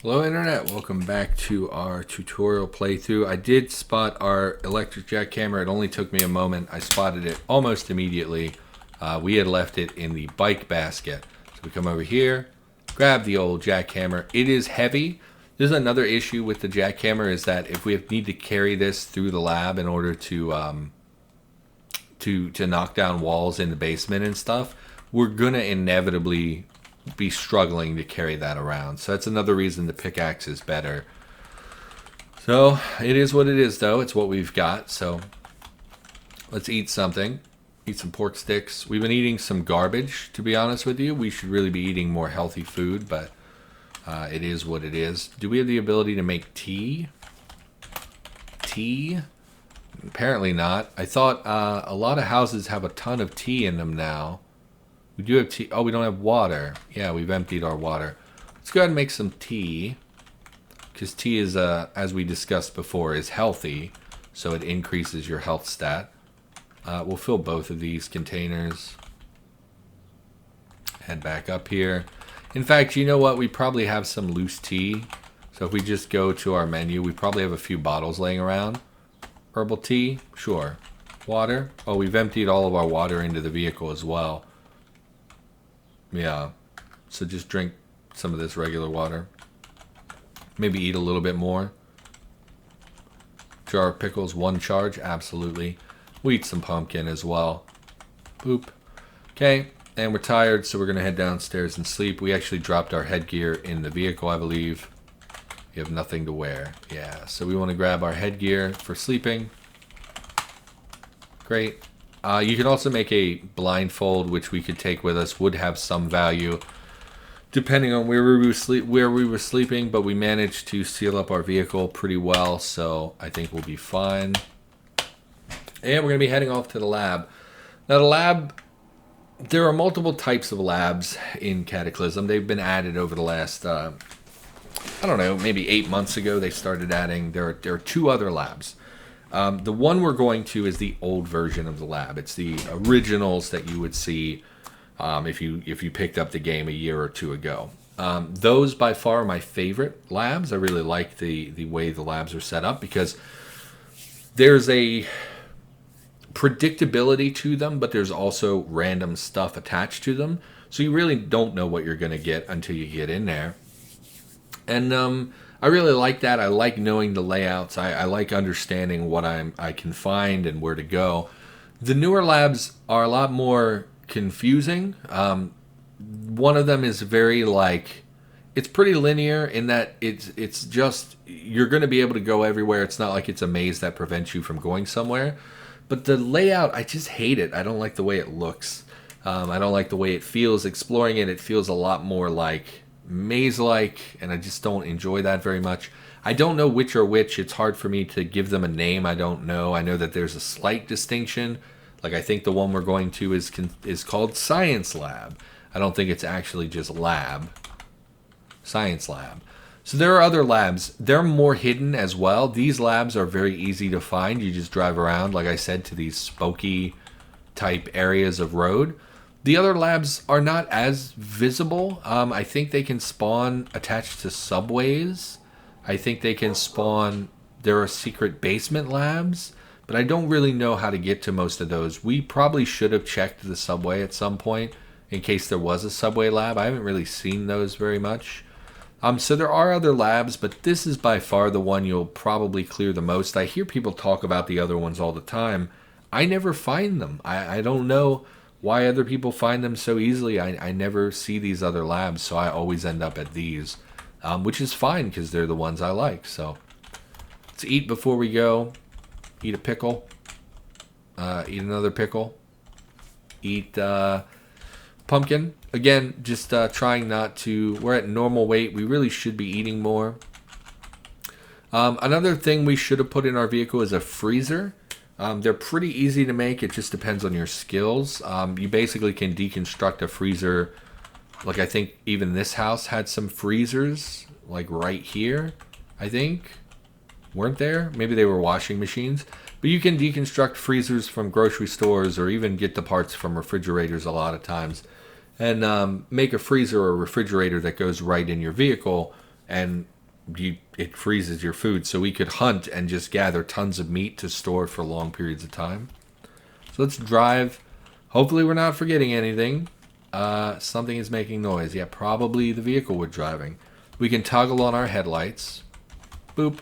Hello Internet, welcome back to our tutorial playthrough. I did spot our electric jackhammer. It only took me a moment. I spotted it almost immediately. We had left it in the bike basket. So we come over here, grab the old jackhammer. It is heavy. There's another issue with the jackhammer is that if we need to carry this through the lab in order to knock down walls in the basement and stuff, we're gonna inevitably be struggling to carry that around. So that's another reason the pickaxe is better. So it is what it is, though. It's what we've got. So let's eat something. Eat some pork sticks. We've been eating some garbage, to be honest with you. We should really be eating more healthy food, but it is what it is. Do we have the ability to make tea? Tea? Apparently not. I thought a lot of houses have a ton of tea in them now. We do have tea. Oh, we don't have water. Yeah, we've emptied our water. Let's go ahead and make some tea. Because tea is, as we discussed before, is healthy. So it increases your health stat. We'll fill both of these containers. Head back up here. In fact, you know what? We probably have some loose tea. So if we just go to our menu, we probably have a few bottles laying around. Herbal tea? Sure. Water? Oh, we've emptied all of our water into the vehicle as well. Yeah, so just drink some of this regular water. Maybe eat a little bit more. Jar of pickles, 1 charge, absolutely. We eat some pumpkin as well. Boop. Okay, and we're tired, so we're going to head downstairs and sleep. We actually dropped our headgear in the vehicle, I believe. We have nothing to wear. Yeah, so we want to grab our headgear for sleeping. Great. You can also make a blindfold, which we could take with us. Would have some value, depending on where we were sleeping. But we managed to seal up our vehicle pretty well, so I think we'll be fine. And we're going to be heading off to the lab. Now, the lab, there are multiple types of labs in Cataclysm. They've been added over the last, I don't know, maybe 8 months ago. They started adding. There are 2 other labs. The one we're going to is the old version of the lab. It's the originals that you would see if you picked up the game a year or 2 ago. Those by far are my favorite labs. I really like the way the labs are set up because there's a predictability to them, but there's also random stuff attached to them. So you really don't know what you're going to get until you get in there. And I really like that. I like knowing the layouts. I like understanding what I can find and where to go. The newer labs are a lot more confusing. One of them is very it's pretty linear in that it's just you're going to be able to go everywhere. It's not like it's a maze that prevents you from going somewhere. But the layout, I just hate it. I don't like the way it looks. I don't like the way it feels. Exploring it feels a lot more like maze-like, and I just don't enjoy that very much. I don't know which are which. It's hard for me to give them a name. I don't know. I know that there's a slight distinction. Like I think the one we're going to is called Science Lab. I don't think it's actually just lab. Science Lab. So there are other labs. They're more hidden as well. These labs are very easy to find. You just drive around, like I said, to these spooky type areas of road. The other labs are not as visible. I think they can spawn attached to subways. I think they can spawn... There are secret basement labs, but I don't really know how to get to most of those. We probably should have checked the subway at some point in case there was a subway lab. I haven't really seen those very much. So there are other labs, but this is by far the one you'll probably clear the most. I hear people talk about the other ones all the time. I never find them. I don't know why other people find them so easily. I never see these other labs, so I always end up at these, which is fine because they're the ones I like. So let's eat before we go. Eat a pickle. Eat another pickle. Eat pumpkin. Again, just trying not to... We're at normal weight. We really should be eating more. Another thing we should have put in our vehicle is a freezer. They're pretty easy to make. It just depends on your skills. You basically can deconstruct a freezer. Like I think even this house had some freezers, like right here, I think. Weren't there? Maybe they were washing machines. But you can deconstruct freezers from grocery stores or even get the parts from refrigerators a lot of times. And make a freezer or refrigerator that goes right in your vehicle. and it freezes your food. So we could hunt and just gather tons of meat to store for long periods of time. So let's drive. Hopefully we're not forgetting anything. Something is making noise. Yeah, probably the vehicle we're driving. We can toggle on our headlights. Boop.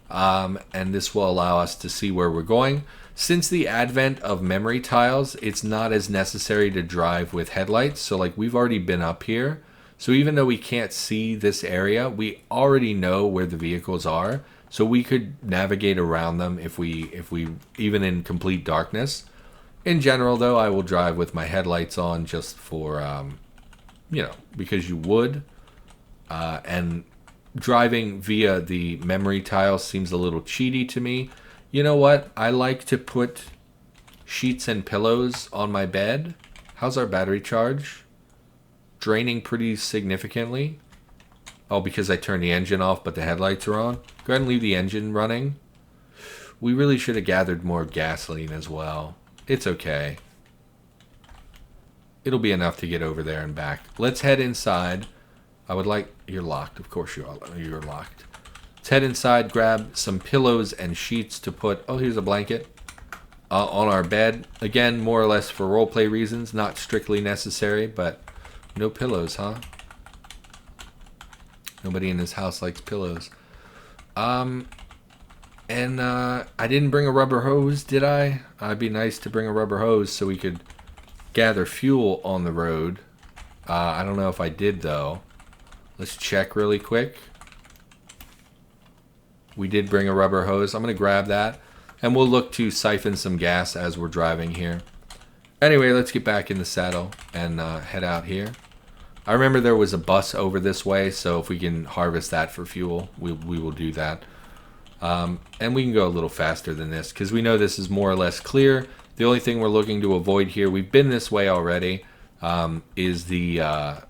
And this will allow us to see where we're going. Since the advent of memory tiles, it's not as necessary to drive with headlights. So like we've already been up here. So even though we can't see this area, we already know where the vehicles are. So we could navigate around them if we even in complete darkness. In general, though, I will drive with my headlights on just for, because you would. And driving via the memory tile seems a little cheaty to me. You know what? I like to put sheets and pillows on my bed. How's our battery charge? Draining pretty significantly. Oh, because I turned the engine off, but the headlights are on. Go ahead and leave the engine running. We really should have gathered more gasoline as well. It's okay. It'll be enough to get over there and back. Let's head inside. I would like... You're locked. Of course you are. You're locked. Let's head inside, grab some pillows and sheets to put... Oh, here's a blanket. On our bed. Again, more or less for roleplay reasons. Not strictly necessary, but no pillows, huh? Nobody in this house likes pillows. And I didn't bring a rubber hose, did I? It'd be nice to bring a rubber hose so we could gather fuel on the road. I don't know if I did, though. Let's check really quick. We did bring a rubber hose. I'm going to grab that. And we'll look to siphon some gas as we're driving here. Anyway, let's get back in the saddle and head out here. I remember there was a bus over this way, so if we can harvest that for fuel, we will do that. And we can go a little faster than this because we know this is more or less clear. The only thing we're looking to avoid here, we've been this way already, is the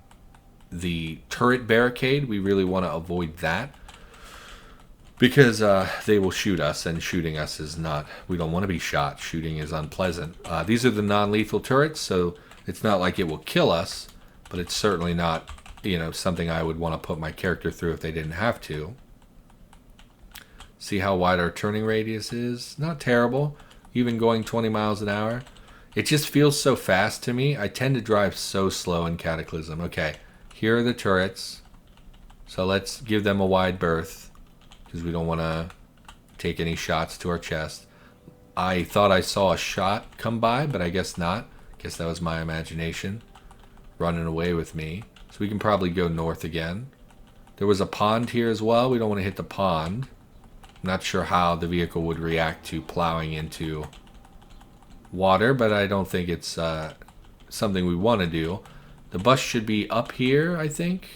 turret barricade. We really want to avoid that because they will shoot us, and shooting us is not... We don't want to be shot. Shooting is unpleasant. These are the non-lethal turrets, so it's not like it will kill us, but it's certainly not, something I would want to put my character through if they didn't have to. See how wide our turning radius is? Not terrible, even going 20 miles an hour. It just feels so fast to me. I tend to drive so slow in Cataclysm. Okay, here are the turrets. So let's give them a wide berth because we don't want to take any shots to our chest. I thought I saw a shot come by, but I guess not. Guess that was my imagination running away with me. So we can probably go north again. There was a pond here as well. We don't want to hit the pond. Not sure how the vehicle would react to plowing into water, but I don't think it's something we want to do. The bus should be up here, I think.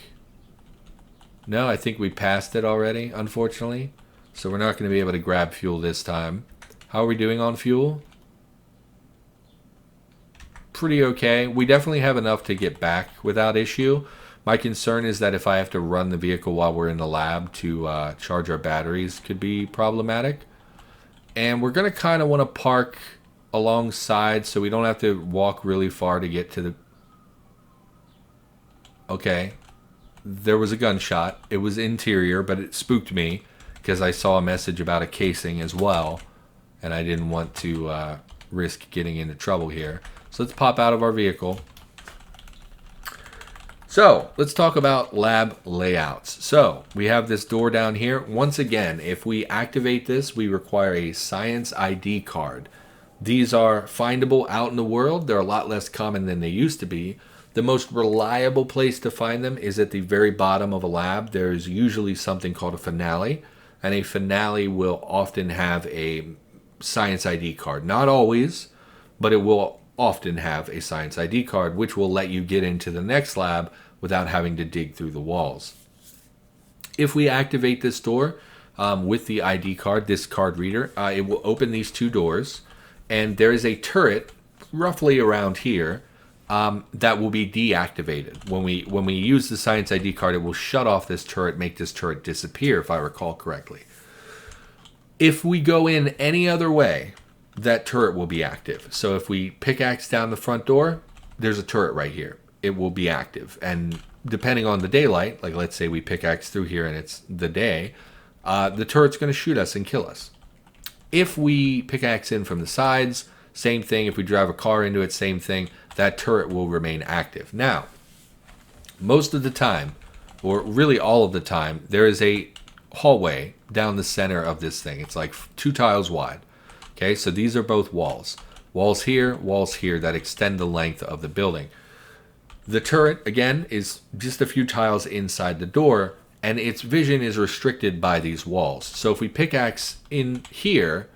No, I think we passed it already, unfortunately. So we're not going to be able to grab fuel this time. How are we doing on fuel? Pretty okay. We definitely have enough to get back without issue. My concern is that if I have to run the vehicle while we're in the lab to charge our batteries could be problematic. And we're going to kind of want to park alongside so we don't have to walk really far to get to the... Okay. There was a gunshot. It was interior, but it spooked me because I saw a message about a casing as well. And I didn't want to risk getting into trouble here. So let's pop out of our vehicle. So let's talk about lab layouts. So we have this door down here. Once again, if we activate this, we require a science ID card. These are findable out in the world. They're a lot less common than they used to be. The most reliable place to find them is at the very bottom of a lab. There's usually something called a finale, and a finale will often have a science ID card. Not always, but it will often have a science ID card, which will let you get into the next lab without having to dig through the walls. If we activate this door with the ID card, this card reader, it will open these two doors, and there is a turret roughly around here that will be deactivated. When we use the science ID card, it will shut off this turret, make this turret disappear, if I recall correctly. If we go in any other way, that turret will be active. So if we pickaxe down the front door, there's a turret right here. It will be active. And depending on the daylight, like let's say we pickaxe through here and it's the day, the turret's going to shoot us and kill us. If we pickaxe in from the sides, same thing. If we drive a car into it, same thing. That turret will remain active. Now, most of the time, or really all of the time, there is a hallway down the center of this thing. It's like 2 tiles wide. Okay, so these are both walls. Walls here that extend the length of the building. The turret, again, is just a few tiles inside the door, and its vision is restricted by these walls. So if we pickaxe in here,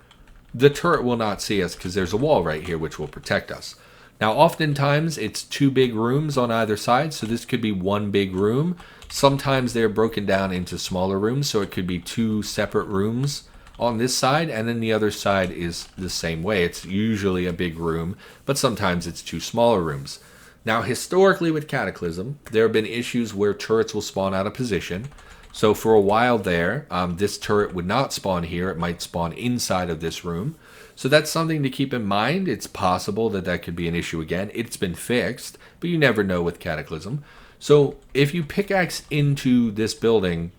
the turret will not see us because there's a wall right here which will protect us. Now, oftentimes, it's 2 big rooms on either side, so this could be 1 big room. Sometimes they're broken down into smaller rooms, so it could be 2 separate rooms on this side, and then the other side is the same way. It's usually a big room, but sometimes it's 2 smaller rooms. Now, historically with Cataclysm, there have been issues where turrets will spawn out of position. So for a while there, this turret would not spawn here. It might spawn inside of this room. So that's something to keep in mind. It's possible that that could be an issue again. It's been fixed, but you never know with Cataclysm. So if you pickaxe into this building,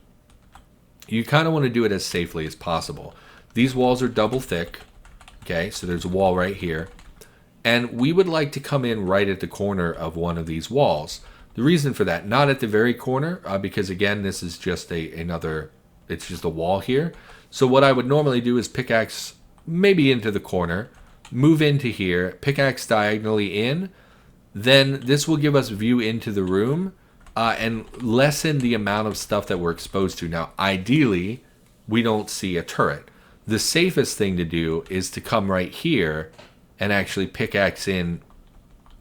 you kind of want to do it as safely as possible. These walls are double thick. Okay, so there's a wall right here. And we would like to come in right at the corner of one of these walls. The reason for that, not at the very corner, because again, this is just it's just a wall here. So what I would normally do is pickaxe maybe into the corner, move into here, pickaxe diagonally in, then this will give us view into the room and lessen the amount of stuff that we're exposed to. Now, ideally, we don't see a turret. The safest thing to do is to come right here and actually pickaxe in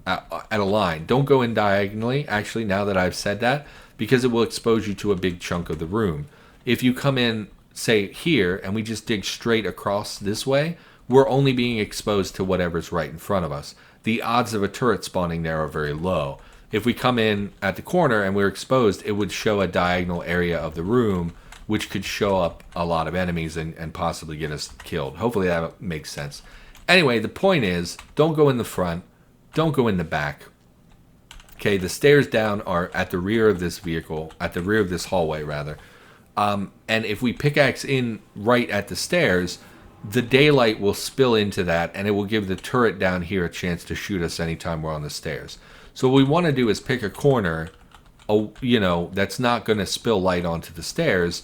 at a line. Don't go in diagonally, actually, now that I've said that, because it will expose you to a big chunk of the room. If you come in, say, here, and we just dig straight across this way, we're only being exposed to whatever's right in front of us. The odds of a turret spawning there are very low. If we come in at the corner and we're exposed, it would show a diagonal area of the room, which could show up a lot of enemies and possibly get us killed. Hopefully that makes sense. Anyway, the point is, don't go in the front, don't go in the back. Okay, the stairs down are at the rear of this vehicle, at the rear of this hallway, rather. And if we pickaxe in right at the stairs, the daylight will spill into that, and it will give the turret down here a chance to shoot us anytime we're on the stairs. So what we want to do is pick a corner, that's not going to spill light onto the stairs,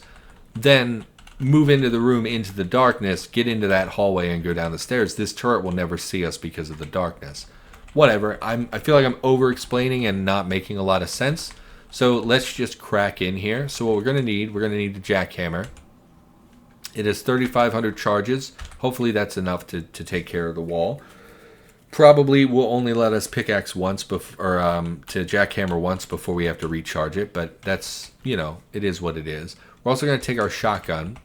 then move into the room, into the darkness, get into that hallway and go down the stairs. This turret will never see us because of the darkness. Whatever. I feel like I'm over-explaining and not making a lot of sense. So let's just crack in here. So what we're going to need the jackhammer. It has 3,500 charges. Hopefully that's enough to take care of the wall. Probably will only let us pickaxe once to jackhammer once before we have to recharge it. But that's, it is what it is. We're also going to take our shotgun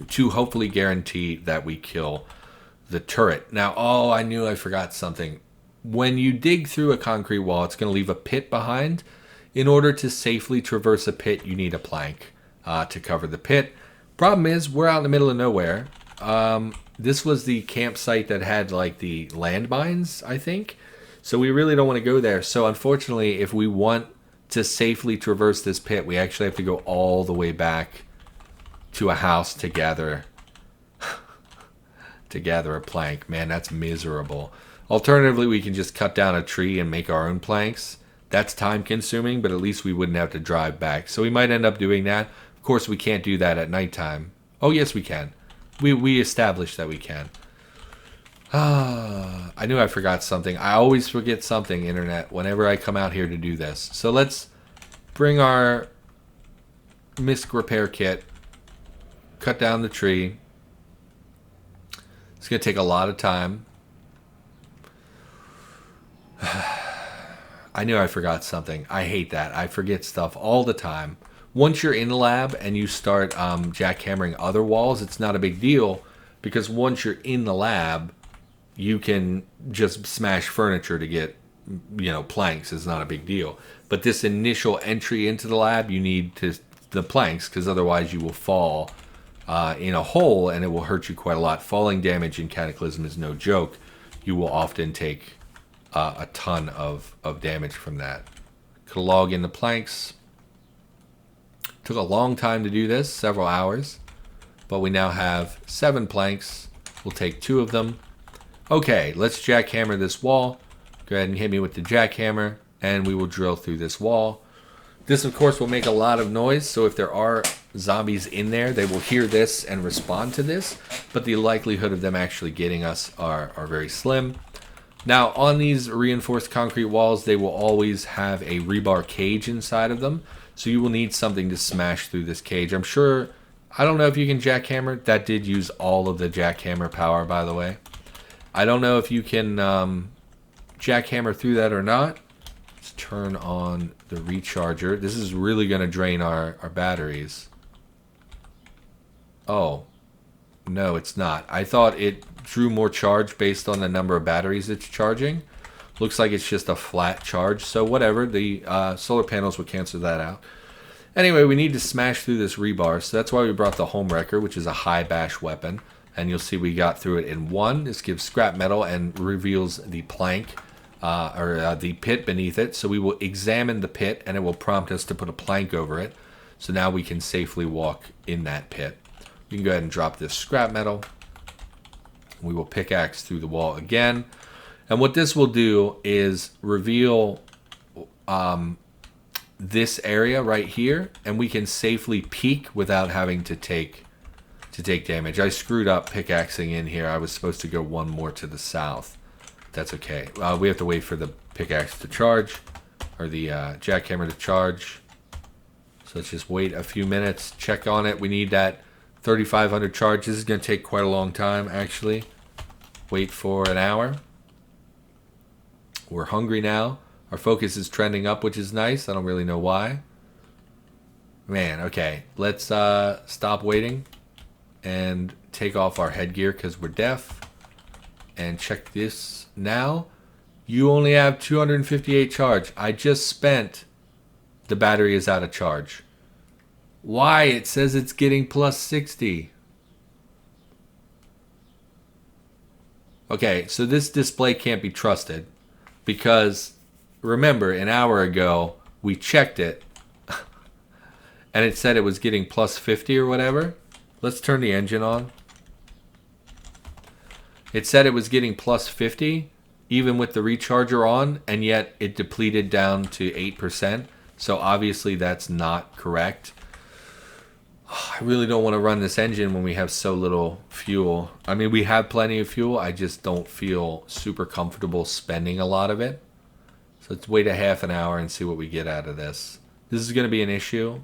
to hopefully guarantee that we kill the turret. Now, I knew I forgot something. When you dig through a concrete wall, it's going to leave a pit behind. In order to safely traverse a pit, you need a plank to cover the pit. Problem is, we're out in the middle of nowhere. This was the campsite that had like the landmines, I think. So we really don't want to go there. So unfortunately, if we want to safely traverse this pit, we actually have to go all the way back to a house to gather a plank. Man, that's miserable. Alternatively, we can just cut down a tree and make our own planks. That's time consuming, but at least we wouldn't have to drive back. So we might end up doing that. Of course, we can't do that at nighttime. Oh, yes, we can. We established that we can. I knew I forgot something. I always forget something, Internet, whenever I come out here to do this. So let's bring our misc repair kit, cut down the tree. It's going to take a lot of time. I knew I forgot something. I hate that. I forget stuff all the time. Once you're in the lab and you start jackhammering other walls, it's not a big deal, because once you're in the lab, you can just smash furniture to get, planks. It's not a big deal. But this initial entry into the lab, you need the planks, because otherwise you will fall in a hole and it will hurt you quite a lot. Falling damage in Cataclysm is no joke. You will often take a ton of damage from that. Could log in the planks. Took a long time to do this, several hours. But we now have 7 planks. We'll take 2 of them. Okay, let's jackhammer this wall. Go ahead and hit me with the jackhammer, and we will drill through this wall. This, of course, will make a lot of noise, so if there are zombies in there, they will hear this and respond to this, but the likelihood of them actually getting us are very slim. Now, on these reinforced concrete walls, they will always have a rebar cage inside of them, so you will need something to smash through this cage. I'm sure, I don't know if you can jackhammer. That did use all of the jackhammer power, by the way. I don't know if you can jackhammer through that or not. Let's turn on the recharger. This is really going to drain our batteries. Oh, no, it's not. I thought it drew more charge based on the number of batteries it's charging. Looks like it's just a flat charge, so whatever. The solar panels would cancel that out. Anyway, we need to smash through this rebar, so that's why we brought the Homewrecker, which is a high bash weapon. And you'll see we got through it in 1. This gives scrap metal and reveals the plank, the pit beneath it. So we will examine the pit, and it will prompt us to put a plank over it. So now we can safely walk in that pit. We can go ahead and drop this scrap metal. We will pickaxe through the wall again. And what this will do is reveal this area right here, and we can safely peek without having to take damage. I screwed up pickaxing in here. I was supposed to go 1 more to the south. That's okay. We have to wait for the pickaxe to charge, or the jackhammer to charge. So let's just wait a few minutes, check on it. We need that 3,500 charge. This is going to take quite a long time, actually. Wait for an hour. We're hungry now. Our focus is trending up, which is nice. I don't really know why. Man, okay. Let's stop waiting and take off our headgear because we're deaf. And check this now. You only have 258 charge. I just spent... The battery is out of charge. Why? It says it's getting plus 60. Okay, so this display can't be trusted because, remember, an hour ago, we checked it and it said it was getting plus 50 or whatever. Let's turn the engine on. It said it was getting plus 50 even with the recharger on, and yet it depleted down to 8%. So obviously that's not correct. I really don't want to run this engine when we have so little fuel. I mean, we have plenty of fuel. I just don't feel super comfortable spending a lot of it. So let's wait a half an hour and see what we get out of this. This is going to be an issue.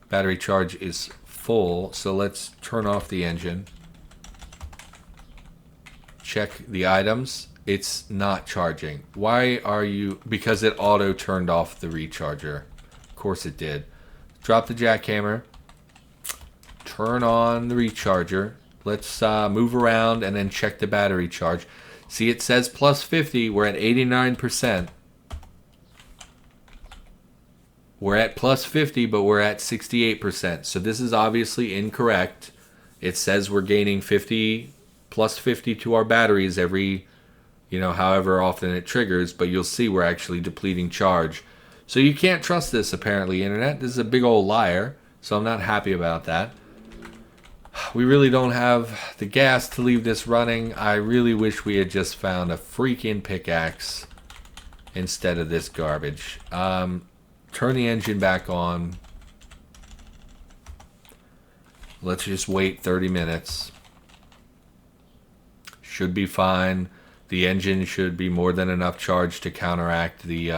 Battery charge is full, so let's turn off the engine. Check the items. It's not charging. Why are you... Because it auto turned off the recharger. Of course it did. Drop the jackhammer. Turn on the recharger. Let's move around and then check the battery charge. See, it says plus 50. We're at 89%. We're at plus 50, but we're at 68%. So this is obviously incorrect. It says we're gaining 50, plus 50 to our batteries every, however often it triggers. But you'll see we're actually depleting charge. So you can't trust this, apparently, Internet. This is a big old liar. So I'm not happy about that. We really don't have the gas to leave this running. I really wish we had just found a freaking pickaxe instead of this garbage. Turn the engine back on. Let's just wait 30 minutes. Should be fine. The engine should be more than enough charge to counteract the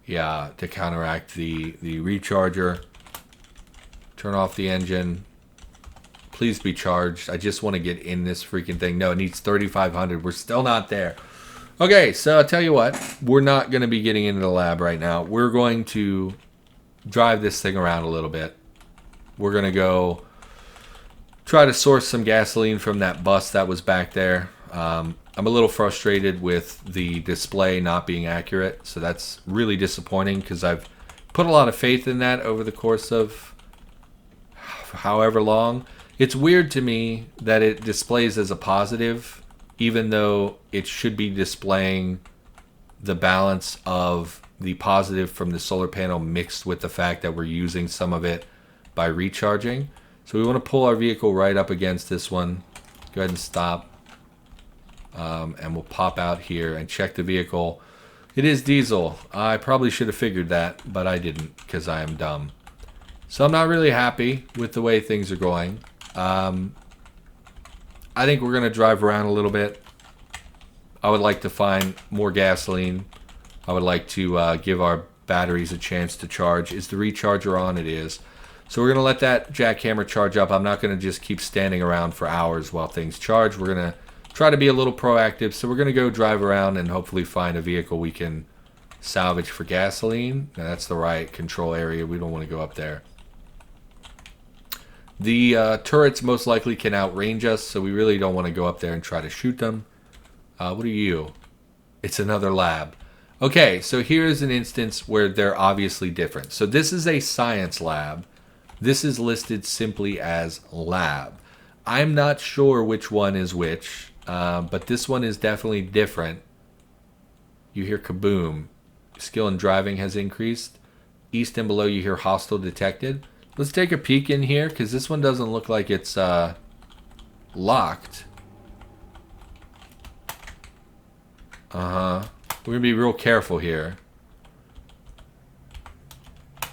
recharger. Turn off the engine. Please be charged. I just want to get in this freaking thing. No, it needs 3,500. We're still not there. Okay, so I'll tell you what. We're not going to be getting into the lab right now. We're going to drive this thing around a little bit. We're going to go try to source some gasoline from that bus that was back there. I'm a little frustrated with the display not being accurate, so that's really disappointing because I've put a lot of faith in that over the course of however long. It's weird to me that it displays as a positive, even though it should be displaying the balance of the positive from the solar panel mixed with the fact that we're using some of it by recharging. So we want to pull our vehicle right up against this one. Go ahead and stop. And we'll pop out here and check the vehicle. It is diesel. I probably should have figured that, but I didn't because I am dumb. So I'm not really happy with the way things are going. I think we're going to drive around a little bit. I would like to find more gasoline. I would like to give our batteries a chance to charge. Is the recharger on? It is. So we're going to let that jackhammer charge up. I'm not going to just keep standing around for hours while things charge. We're going to try to be a little proactive. So we're going to go drive around and hopefully find a vehicle we can salvage for gasoline. Now, that's the right control area. We don't want to go up there. The turrets most likely can outrange us, so we really don't want to go up there and try to shoot them. What are you? It's another lab. Okay, so here's an instance where they're obviously different. So this is a science lab. This is listed simply as lab. I'm not sure which one is which, but this one is definitely different. You hear kaboom. Skill in driving has increased. East and below you hear hostile detected. Let's take a peek in here because this one doesn't look like it's locked. We're going to be real careful here.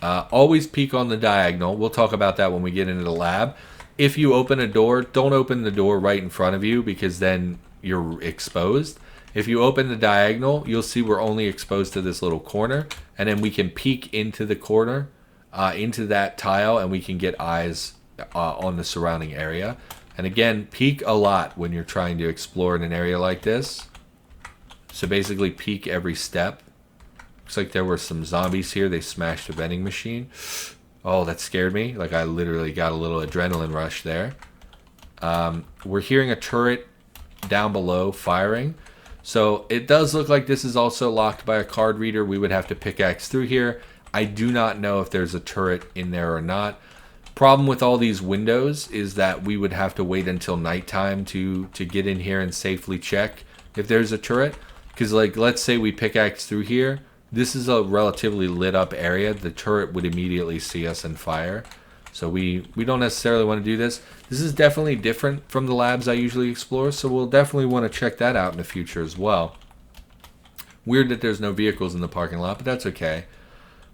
Always peek on the diagonal. We'll talk about that when we get into the lab. If you open a door, don't open the door right in front of you because then you're exposed. If you open the diagonal, you'll see we're only exposed to this little corner. And then we can peek into the corner, into that tile, and we can get eyes on the surrounding area. And again, peek a lot when you're trying to explore in an area like this. So basically peek every step. Looks like there were some zombies here. They smashed a vending machine. Oh, that scared me. Like I literally got a little adrenaline rush there. We're hearing a turret down below firing. So it does look like this is also locked by a card reader. We would have to pickaxe through here. I do not know if there's a turret in there or not. Problem with all these windows is that we would have to wait until nighttime to get in here and safely check if there's a turret. Because like, let's say we pickaxe through here. This is a relatively lit up area. The turret would immediately see us and fire. So we don't necessarily want to do this. This is definitely different from the labs I usually explore. So we'll definitely want to check that out in the future as well. Weird that there's no vehicles in the parking lot, but that's okay.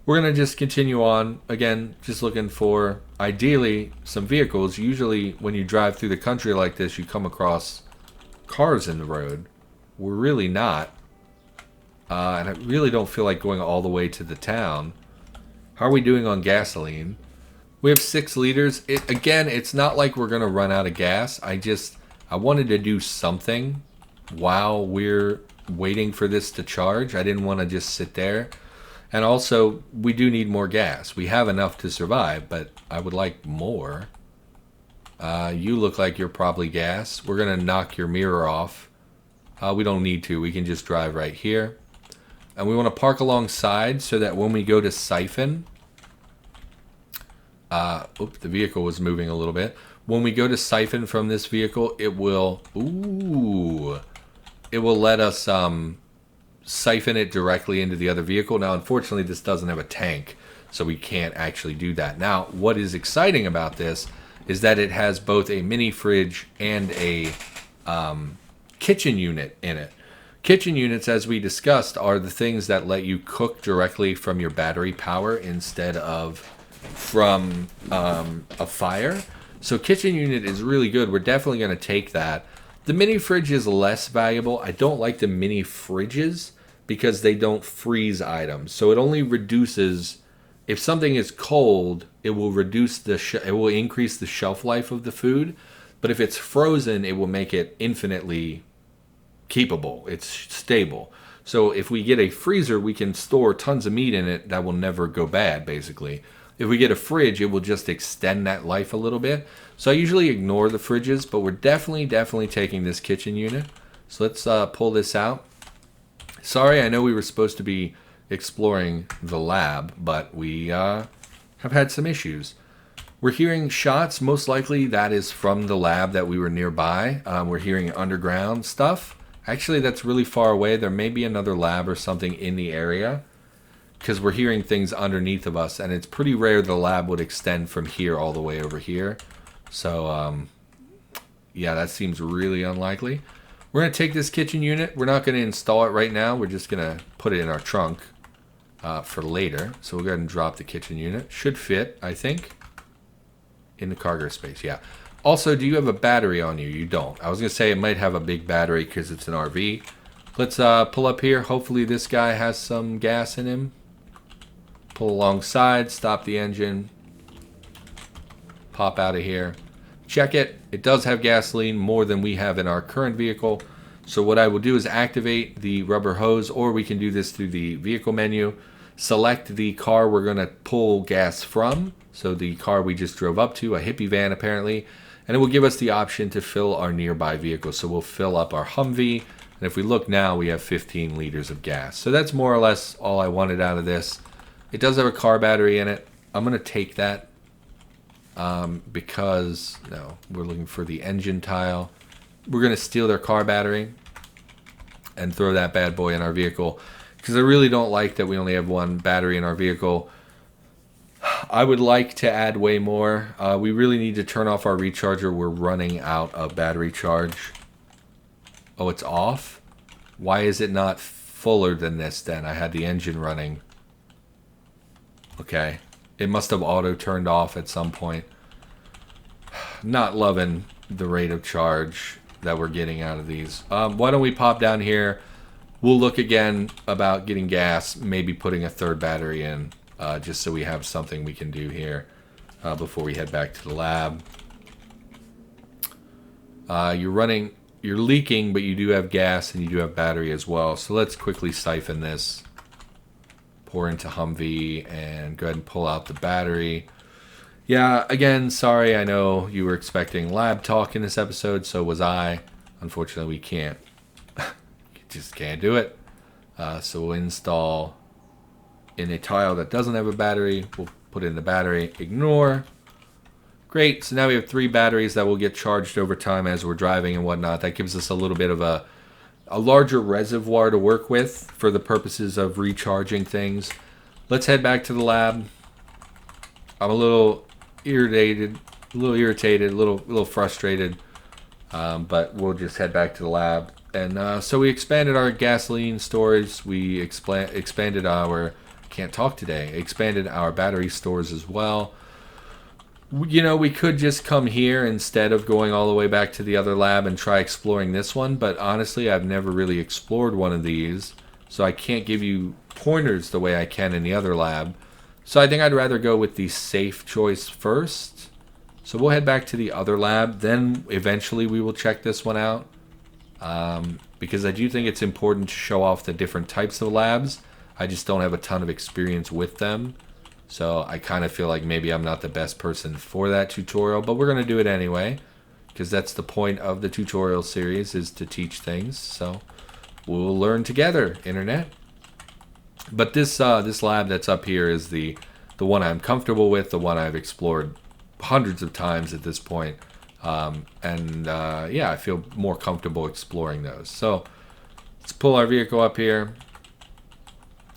We're going to just continue on. Again, just looking for, ideally, some vehicles. Usually when you drive through the country like this, you come across cars in the road. We're really not. And I really don't feel like going all the way to the town. How are we doing on gasoline? We have 6 liters. Again, it's not like we're going to run out of gas. I wanted to do something while we're waiting for this to charge. I didn't want to just sit there. And also, we do need more gas. We have enough to survive, but I would like more. You look like you're probably gas. We're going to knock your mirror off. We don't need to. We can just drive right here. And we want to park alongside so that when we go to siphon... oops, the vehicle was moving a little bit. When we go to siphon from this vehicle, it will... Ooh! It will let us siphon it directly into the other vehicle. Now, unfortunately, this doesn't have a tank, so we can't actually do that. Now, what is exciting about this is that it has both a mini fridge and a kitchen unit in it. Kitchen units, as we discussed, are the things that let you cook directly from your battery power instead of from a fire. So kitchen unit is really good. We're definitely going to take that. The mini fridge is less valuable. I don't like the mini fridges because they don't freeze items. So it only reduces, if something is cold, it will reduce it will increase the shelf life of the food. But if it's frozen, it will make it infinitely keepable. It's stable. So if we get a freezer, we can store tons of meat in it that will never go bad, basically. If we get a fridge, it will just extend that life a little bit. So I usually ignore the fridges, but we're definitely taking this kitchen unit. So let's pull this out. Sorry, I know we were supposed to be exploring the lab, but we have had some issues. We're hearing shots. Most likely that is from the lab that we were nearby. We're hearing underground stuff. Actually, that's really far away. There may be another lab or something in the area, because we're hearing things underneath of us, and it's pretty rare the lab would extend from here all the way over here. So, yeah, that seems really unlikely. We're going to take this kitchen unit. We're not going to install it right now. We're just going to put it in our trunk for later. So we'll go ahead and drop the kitchen unit. Should fit, I think, in the cargo space. Yeah. Also, do you have a battery on you? You don't. I was going to say it might have a big battery because it's an RV. Let's pull up here. Hopefully this guy has some gas in him. Pull alongside, stop the engine, pop out of here. Check it. It does have gasoline, more than we have in our current vehicle. So what I will do is activate the rubber hose, or we can do this through the vehicle menu. Select the car we're going to pull gas from. So the car we just drove up to, a hippie van apparently. And it will give us the option to fill our nearby vehicle. So we'll fill up our Humvee. And if we look now, we have 15 liters of gas. So that's more or less all I wanted out of this. It does have a car battery in it. I'm going to take that because, no, we're looking for the engine tile. We're going to steal their car battery and throw that bad boy in our vehicle, because I really don't like that we only have one battery in our vehicle. I would like to add way more. We really need to turn off our recharger. We're running out of battery charge. Oh, it's off? Why is it not fuller than this then? I had the engine running. Okay. It must have auto turned off at some point. Not loving the rate of charge that we're getting out of these. Why don't we pop down here? We'll look again about getting gas, maybe putting a third battery in, just so we have something we can do here before we head back to the lab. You're leaking, but you do have gas and you do have battery as well. So let's quickly siphon this. Pour into Humvee and go ahead and pull out the battery. Yeah, again, sorry, I know you were expecting lab talk in this episode, so was I. Unfortunately, we can't. Just can't do it. So we'll install in a tile that doesn't have a battery. We'll put in the battery. Ignore. Great. So now we have 3 batteries that will get charged over time as we're driving and whatnot. That gives us a little bit of a larger reservoir to work with for the purposes of recharging things. Let's head back to the lab. I'm a little irritated, a little frustrated, but we'll just head back to the lab. And so we expanded our gasoline storage. We expanded our, expanded our battery stores as well. You know, we could just come here instead of going all the way back to the other lab and try exploring this one, but honestly, I've never really explored one of these, so I can't give you pointers the way I can in the other lab. So I think I'd rather go with the safe choice first. So we'll head back to the other lab, then eventually we will check this one out, because I do think it's important to show off the different types of labs. I just don't have a ton of experience with them. So I kind of feel like maybe I'm not the best person for that tutorial, but we're going to do it anyway, because that's the point of the tutorial series, is to teach things. So we'll learn together, internet. But this lab that's up here is the one I'm comfortable with, the one I've explored hundreds of times at this point. Yeah, I feel more comfortable exploring those. So let's pull our vehicle up here.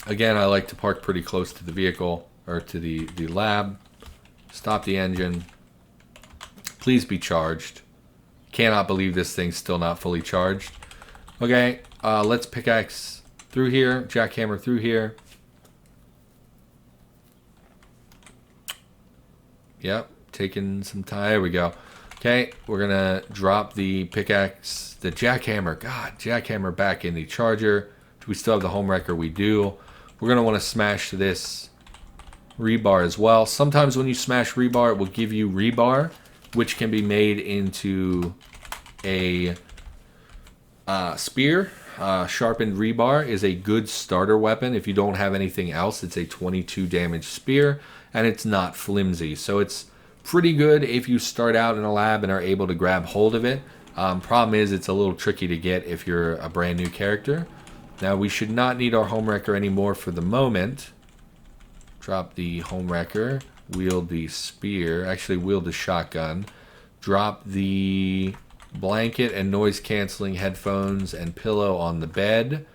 Again, I like to park pretty close to the vehicle, or to the lab. Stop the engine. Please be charged. Cannot believe this thing's still not fully charged. Okay, let's pickaxe through here, jackhammer through here. Yep, taking some time. There we go. Okay, we're gonna drop the pickaxe, the jackhammer. God, jackhammer back in the charger. Do we still have the home wrecker? We do. We're gonna want to smash this rebar as well. Sometimes when you smash rebar, it will give you rebar, which can be made into a spear. Sharpened rebar is a good starter weapon. If you don't have anything else, it's a 22 damage spear, and it's not flimsy. So it's pretty good if you start out in a lab and are able to grab hold of it. Problem is, it's a little tricky to get if you're a brand new character. Now, we should not need our home wrecker anymore for the moment. Drop the home wrecker, wield the spear, actually wield the shotgun. Drop the Blanket and noise canceling headphones and pillow on the bed.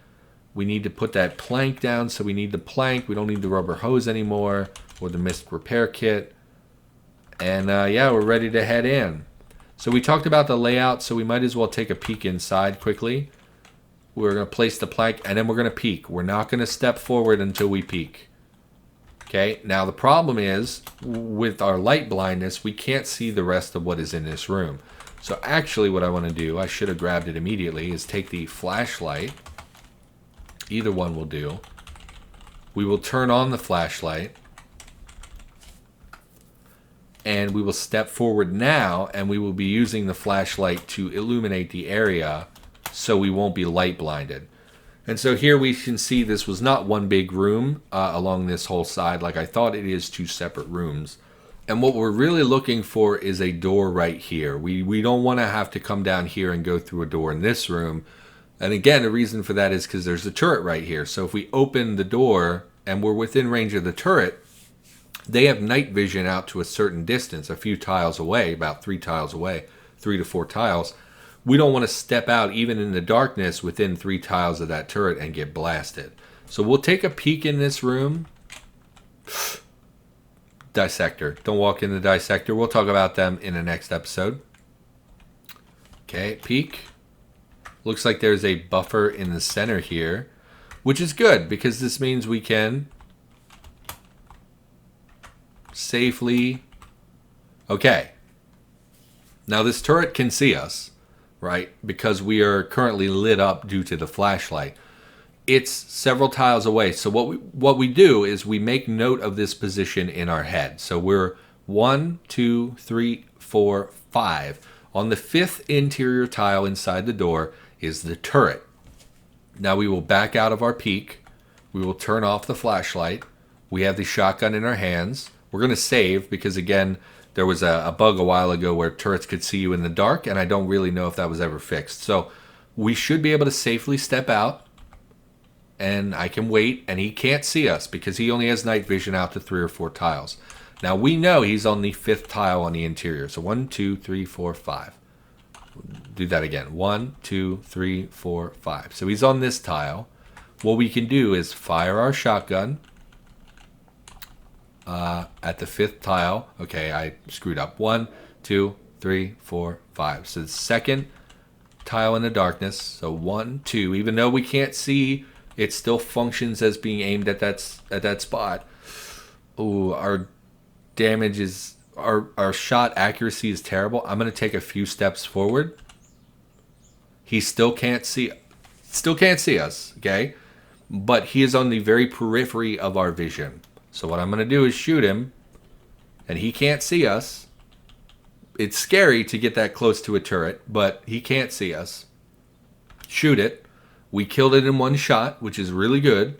We need to put that plank down, so we need the plank. We don't need the rubber hose anymore or the mist repair kit. And yeah, we're ready to head in. So we talked about the layout, so we might as well take a peek inside quickly. We're going to place the plank, and then we're going to peek. We're not going to step forward until we peek. Okay, now the problem is, with our light blindness, we can't see the rest of what is in this room. So actually what I want to do, I should have grabbed it immediately, is take the flashlight. Either one will do. We will turn on the flashlight. And we will step forward now, and we will be using the flashlight to illuminate the area so we won't be light blinded. And so here we can see this was not one big room along this whole side like I thought. It is two separate rooms. And what we're really looking for is a door right here. We don't want to have to come down here and go through a door in this room. And again, the reason for that is because there's a turret right here. So if we open the door and we're within range of the turret, they have night vision out to a certain distance, a few tiles away, about 3 tiles away, 3 to 4 tiles. We don't want to step out even in the darkness within 3 tiles of that turret and get blasted. So we'll take a peek in this room. Dissector. Don't walk in the dissector. We'll talk about them in the next episode. Okay, peek. Looks like there's a buffer in the center here, which is good because this means we can safely... Okay. Now this turret can see us, right? Because we are currently lit up due to the flashlight. It's several tiles away. So what we do is we make note of this position in our head. So we're 1, 2, 3, 4, 5. On the 5th interior tile inside the door is the turret. Now we will back out of our peek. We will turn off the flashlight. We have the shotgun in our hands. We're going to save because, again, there was a bug a while ago where turrets could see you in the dark, and I don't really know if that was ever fixed. So we should be able to safely step out, and I can wait, and he can't see us because he only has night vision out to 3 or 4 tiles. Now we know he's on the 5th tile on the interior. So 1, 2, 3, 4, 5. Do that again. 1, 2, 3, 4, 5. So he's on this tile. What we can do is fire our shotgun at the 5th tile. Okay, I screwed up. 1, 2, 3, 4, 5. So the 2nd tile in the darkness. So 1, 2. Even though we can't see, it still functions as being aimed at that spot. Ooh, our damage is... Our shot accuracy is terrible. I'm going to take a few steps forward. He still can't see us, okay? But he is on the very periphery of our vision. So what I'm going to do is shoot him, and he can't see us. It's scary to get that close to a turret, but he can't see us. Shoot it. We killed it in one shot, which is really good,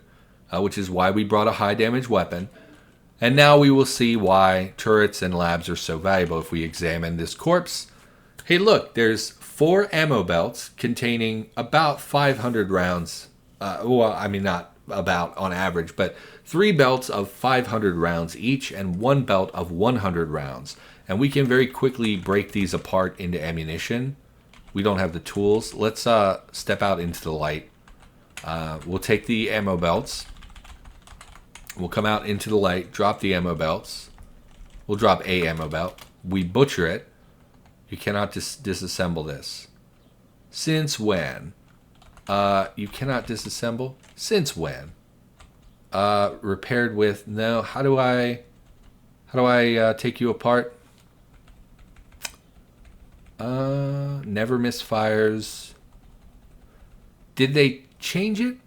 which is why we brought a high damage weapon. And now we will see why turrets and labs are so valuable if we examine this corpse. Hey, look, there's 4 ammo belts containing about 500 rounds. Well, I mean, not about on average, but 3 belts of 500 rounds each and 1 belt of 100 rounds. And we can very quickly break these apart into ammunition. We don't have the tools. Let's step out into the light. We'll take the ammo belts. We'll come out into the light, drop the ammo belts. We'll drop a ammo belt. We butcher it. You cannot disassemble this. Since when? You cannot disassemble? Since when? Repaired with... No, how do I take you apart? Never misfires. Did they change it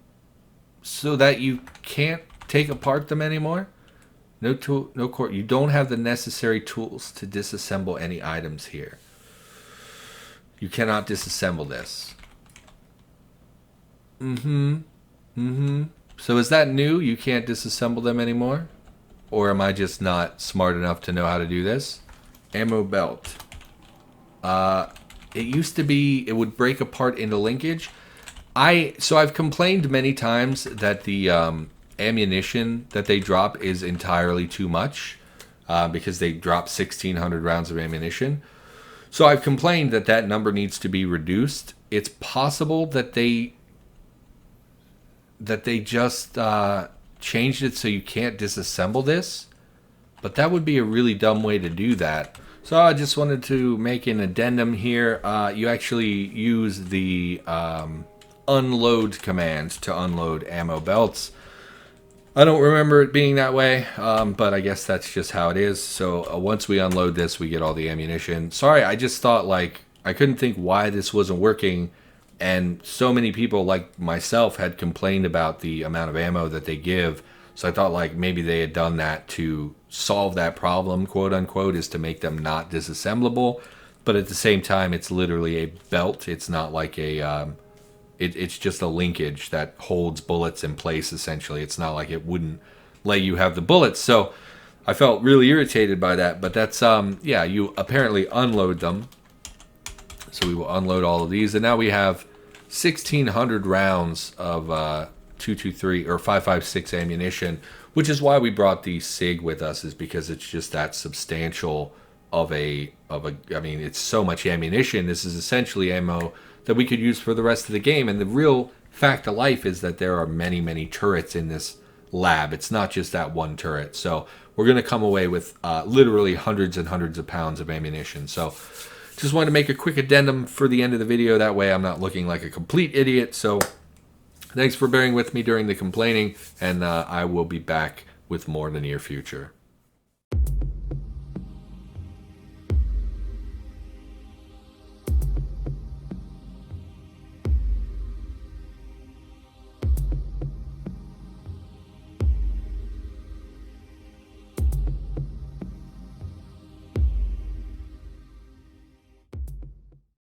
so that you can't take apart them anymore? No tool, no core. You don't have the necessary tools to disassemble any items here. You cannot disassemble this. So is that new? You can't disassemble them anymore? Or am I just not smart enough to know how to do this? Ammo belt. It used to be, it would break apart into linkage. So I've complained many times that the ammunition that they drop is entirely too much because they drop 1,600 rounds of ammunition. So I've complained that that number needs to be reduced. It's possible that they just changed it so you can't disassemble this, but that would be a really dumb way to do that. So I just wanted to make an addendum here. You actually use the unload command to unload ammo belts. I don't remember it being that way, but I guess that's just how it is. So once we unload this, we get all the ammunition. Sorry, I just thought, like, I couldn't think why this wasn't working, and so many people like myself had complained about the amount of ammo that they give. So I thought, like, maybe they had done that to solve that problem, quote unquote, is to make them not disassemblable. But at the same time, it's literally a belt. It's not like a it's just a linkage that holds bullets in place, essentially. It's not like it wouldn't let you have the bullets. So I felt really irritated by that. But that's, yeah, you apparently unload them. So we will unload all of these. And now we have 1,600 rounds of 223 or 5.56 ammunition, which is why we brought the SIG with us, is because it's just that substantial of a I mean, it's so much ammunition. This is essentially ammo that we could use for the rest of the game. And the real fact of life is that there are many, many turrets in this lab. It's not just that one turret. So we're going to come away with literally hundreds and hundreds of pounds of ammunition. So just wanted to make a quick addendum for the end of the video. That way I'm not looking like a complete idiot. So thanks for bearing with me during the complaining, and I will be back with more in the near future.